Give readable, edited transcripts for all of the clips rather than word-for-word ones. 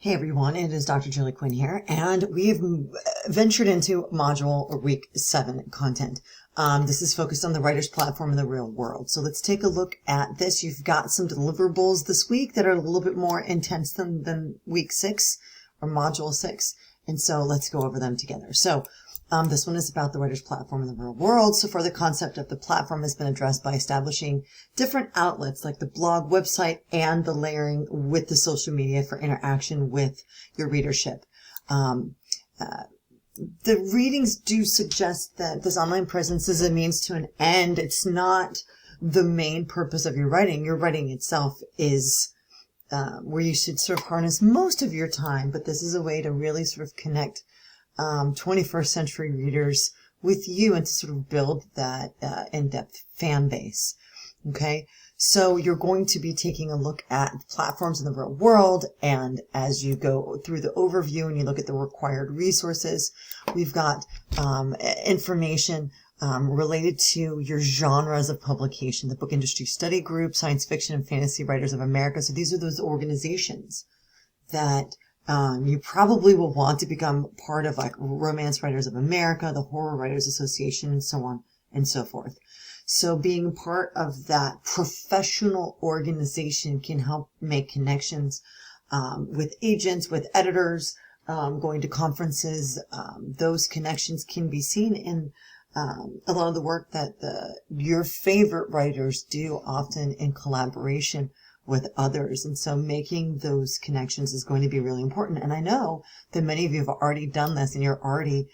Hey everyone, it is Dr. Julie Quinn here, and we've ventured into module or week 7 content. This is focused on the writer's platform in the real world. So let's take a look at this. You've got some deliverables this week that are a little bit more intense than week 6 or module 6. And so let's go over them together. So this one is about the writer's platform in the real world. So far, the concept of the platform has been addressed by establishing different outlets like the blog, website, and the layering with the social media for interaction with your readership. The readings do suggest that this online presence is a means to an end. It's not the main purpose of your writing. Your writing itself is where you should sort of harness most of your time, but this is a way to really sort of connect 21st century readers with you and to sort of build that in-depth fan base. Okay, so you're going to be taking a look at platforms in the real world, and as you go through the overview and you look at the required resources, we've got information related to your genres of publication, the Book Industry Study Group, Science Fiction and Fantasy Writers of America. So these are those organizations that you probably will want to become part of, like Romance Writers of America, the Horror Writers Association, and so on and so forth. So being part of that professional organization can help make connections with agents, with editors, going to conferences. Those connections can be seen in a lot of the work that your favorite writers do, often in collaboration with others. And so making those connections is going to be really important. And I know that many of you have already done this and you're already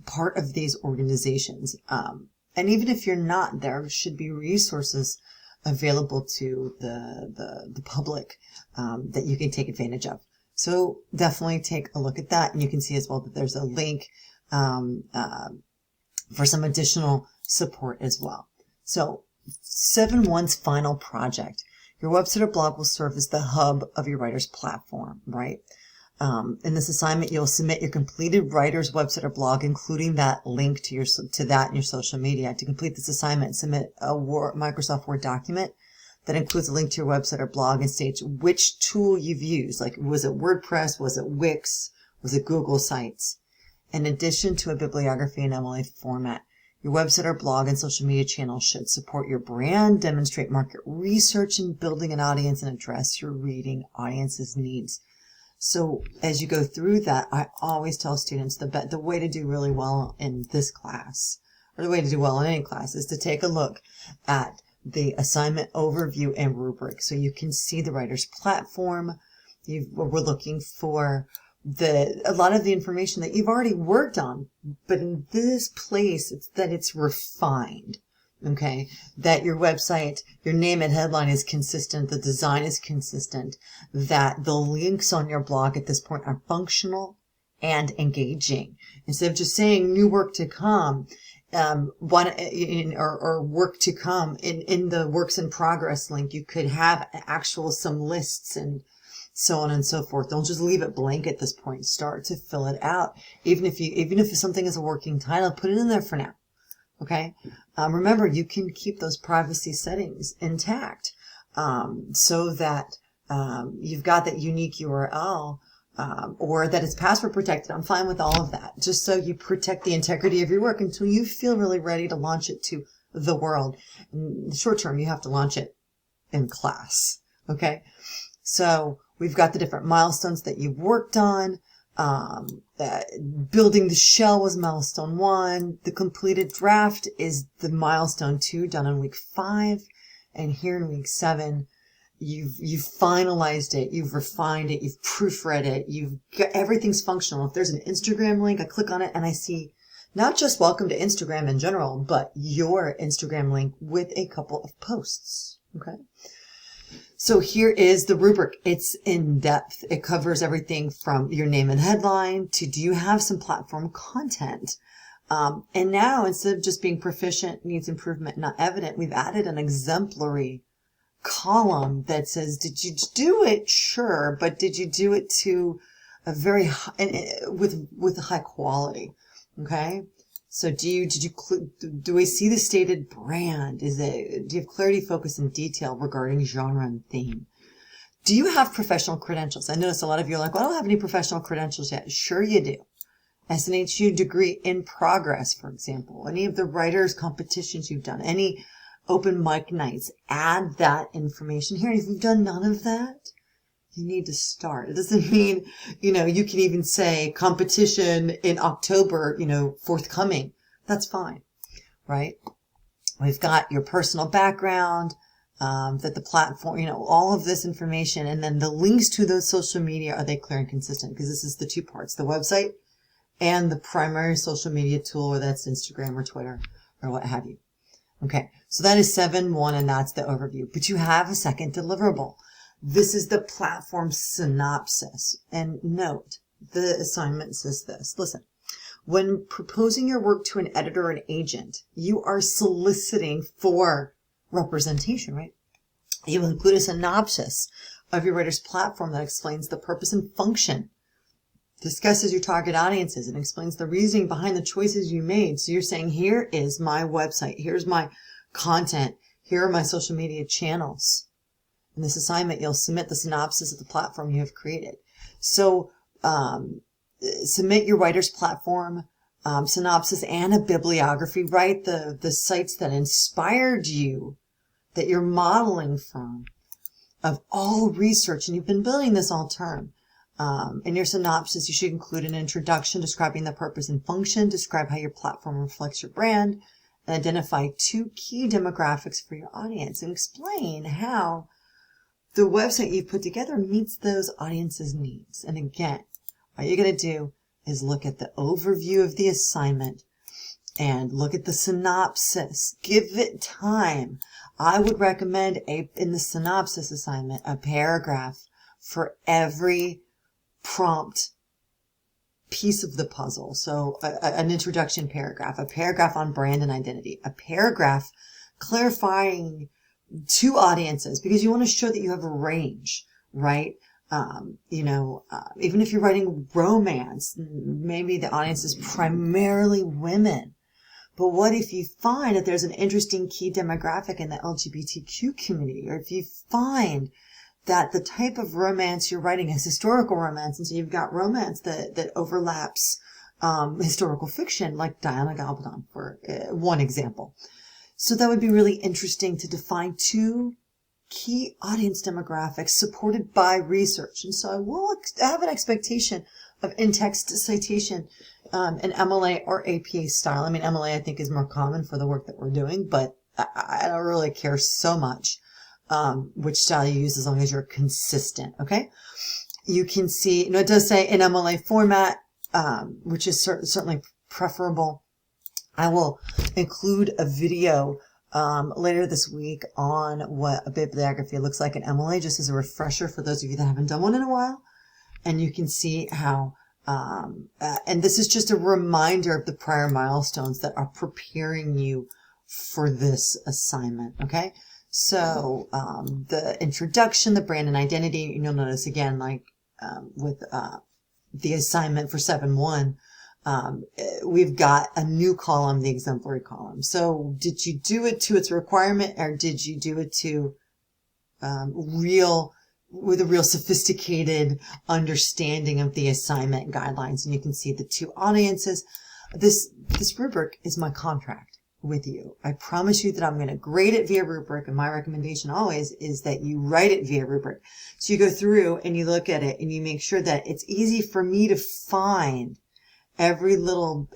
part of these organizations. And even if you're not, there should be resources available to the public that you can take advantage of. So definitely take a look at that. And you can see as well that there's a link for some additional support as well. So 7.1's final project. Your website or blog will serve as the hub of your writer's platform, right? In this assignment, you'll submit your completed writer's website or blog, including that link to that in your social media. To complete this assignment, submit a Microsoft Word document that includes a link to your website or blog and states which tool you've used. Like, was it WordPress? Was it Wix? Was it Google Sites? In addition to a bibliography in MLA format, your website or blog and social media channels should support your brand, demonstrate market research in building an audience, and address your reading audience's needs. So as you go through that, I always tell students the way to do really well in this class, or the way to do well in any class, is to take a look at the assignment overview and rubric. So you can see the writer's platform. We're looking for a lot of the information that you've already worked on, but in this place, it's refined. Okay, that your website, your name and headline is consistent, the design is consistent, that the links on your blog at this point are functional and engaging. Instead of just saying new work to come, or work to come in the works in progress link, you could have some lists and so on and so forth. Don't just leave it blank at this point. Start to fill it out. Even if something is a working title, put it in there for now. Okay. Remember, you can keep those privacy settings intact, so that, you've got that unique URL, or that it's password protected. I'm fine with all of that. Just so you protect the integrity of your work until you feel really ready to launch it to the world. In the short term, you have to launch it in class. Okay. So we've got the different milestones that you've worked on. Building the shell was milestone 1. The completed draft is the milestone 2, done in week 5. And here in week 7, you've finalized it, you've refined it, you've proofread it, everything's functional. If there's an Instagram link, I click on it and I see not just welcome to Instagram in general, but your Instagram link with a couple of posts. Okay. So here is the rubric. It's in depth. It covers everything from your name and headline to, do you have some platform content? And now, instead of just being proficient, needs improvement, not evident, we've added an exemplary column that says, did you do it? Sure. But did you do it to a very high, with high quality? Okay. So do we see the stated brand? Do you have clarity, focus, and detail regarding genre and theme? Do you have professional credentials? I notice a lot of you are like, well, I don't have any professional credentials yet. Sure you do. SNHU degree in progress, for example. Any of the writers' competitions you've done, any open mic nights, add that information here. If you've done none of that, you need to start. It doesn't mean, you can even say competition in October, forthcoming. That's fine, right? We've got your personal background, that the platform, all of this information, and then the links to those social media, are they clear and consistent? Because this is the two parts, the website and the primary social media tool, whether that's Instagram or Twitter or what have you. Okay, so that is 7.1, and that's the overview. But you have a second deliverable. This is the platform synopsis. And note, the assignment says this. Listen, when proposing your work to an editor or an agent, you are soliciting for representation, right? You include a synopsis of your writer's platform that explains the purpose and function, discusses your target audiences, and explains the reasoning behind the choices you made. So you're saying, here is my website, here's my content, here are my social media channels. In this assignment, you'll submit the synopsis of the platform you have created. So submit your writer's platform, synopsis, and a bibliography. Write the sites that inspired you, that you're modeling from, of all research. And you've been building this all term. In your synopsis, you should include an introduction describing the purpose and function, describe how your platform reflects your brand, and identify 2 key demographics for your audience, and explain how the website you put together meets those audiences' needs. And again, all you're going to do is look at the overview of the assignment and look at the synopsis. Give it time. I would recommend in the synopsis assignment, a paragraph for every prompt piece of the puzzle. So an introduction paragraph, a paragraph on brand and identity, a paragraph clarifying 2 audiences, because you want to show that you have a range, right? Even if you're writing romance, maybe the audience is primarily women. But what if you find that there's an interesting key demographic in the LGBTQ community, or if you find that the type of romance you're writing is historical romance, and so you've got romance that overlaps historical fiction, like Diana Gabaldon, for one example. So that would be really interesting to define 2 key audience demographics supported by research. And so I will have an expectation of in-text citation in MLA or APA style. I mean, MLA I think is more common for the work that we're doing, but I don't really care so much which style you use as long as you're consistent, okay? You can see, it does say in MLA format, which is certainly preferable. I will include a video later this week on what a bibliography looks like in MLA, just as a refresher for those of you that haven't done one in a while. And you can see how, and this is just a reminder of the prior milestones that are preparing you for this assignment, okay? So the introduction, the brand and identity, and you'll notice again, like with the assignment for 7.1, we've got a new column, the exemplary column. So did you do it to its requirement, or did you do it to with a real sophisticated understanding of the assignment guidelines? And you can see the 2 audiences. This rubric is my contract with you. I promise you that I'm going to grade it via rubric, and my recommendation always is that you write it via rubric. So you go through and you look at it and you make sure that it's easy for me to find every little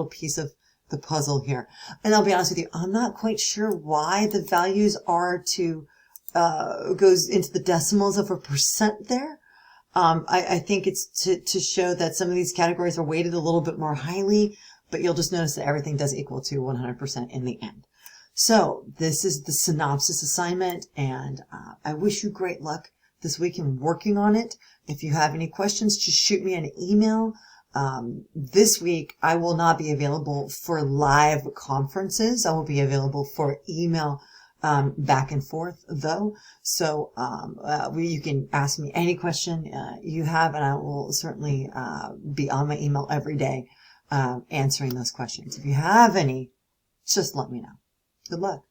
piece of the puzzle here. And I'll be honest with you, I'm not quite sure why the values are goes into the decimals of a % there. I think it's to show that some of these categories are weighted a little bit more highly, but you'll just notice that everything does equal to 100% in the end. So this is the synopsis assignment, and I wish you great luck this week in working on it. If you have any questions, just shoot me an email. This week, I will not be available for live conferences. I will be available for email back and forth, though. So you can ask me any question you have, and I will certainly be on my email every day answering those questions. If you have any, just let me know. Good luck.